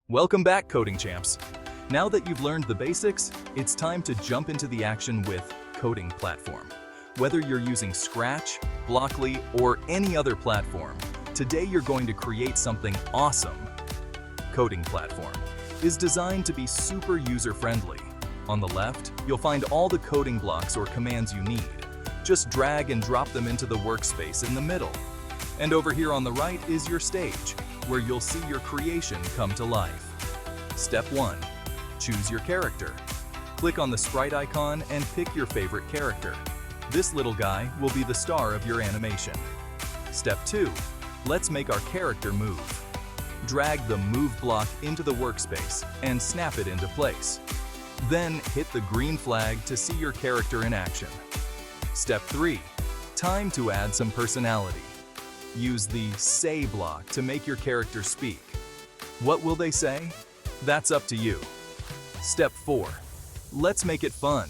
Welcome back, coding champs. Now that you've learned the basics, it's time to jump into the action with Coding Platform. Whether you're using Scratch, Blockly, or any other platform, today you're going to create something awesome. Coding Platform is designed to be super user-friendly. On the left, you'll find all the coding blocks or commands you need. Just drag and drop them into the workspace in the middle. And over here on the right is your stage, where you'll see your creation come to life. Step 1. Choose your character. Click on the sprite icon and pick your favorite character. This little guy will be the star of your animation. Step 2. Let's make our character move. Drag the Move block into the workspace and snap it into place. Then hit the green flag to see your character in action. Step 3. Time to add some personality. Use the Say block to make your character speak. What will they say? That's up to you. Step 4. Let's make it fun.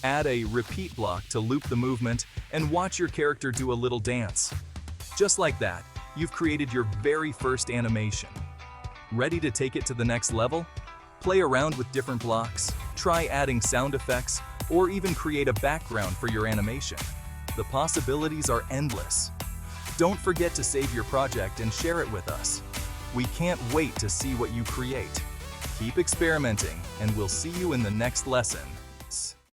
Add a Repeat block to loop the movement and watch your character do a little dance. Just like that, you've created your very first animation. Ready to take it to the next level? Play around with different blocks, try adding sound effects, or even create a background for your animation. The possibilities are endless. Don't forget to save your project and share it with us. We can't wait to see what you create. Keep experimenting, and we'll see you in the next lesson.